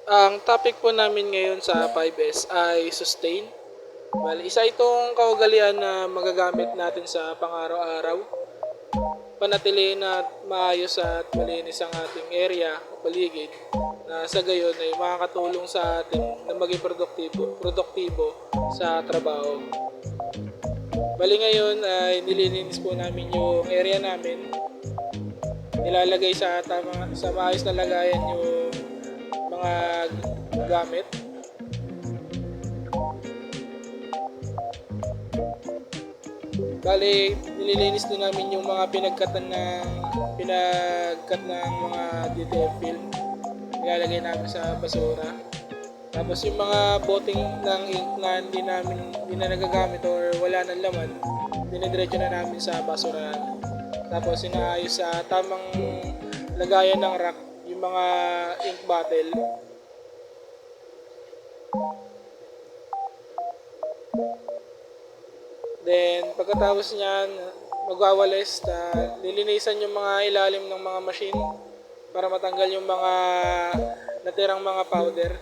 Ang topic po namin ngayon sa 5S ay sustain. Isa itong kaugalian na magagamit natin sa pang-araw-araw. Panatilihin na maayos at malinis ang ating area o paligid na sa gayon ay makakatulong sa atin na maging produktibo sa trabaho. Ngayon ay nililinis po namin yung area namin. Nilalagay sa maayos na lagayan yung mga gamit. Nililinis din namin yung mga pinagkat ng mga DTF film. Nilalagay namin sa basura. Tapos yung mga boteng ng ink na hindi na nagagamit or wala nang laman, dinidiretso na namin sa basura. Tapos inaayos sa tamang lagayan ng rack yung mga ink bottle. Then, pagkatapos niyan, magwawalis, lilinisan yung mga ilalim ng mga machine para matanggal yung mga natirang mga powder.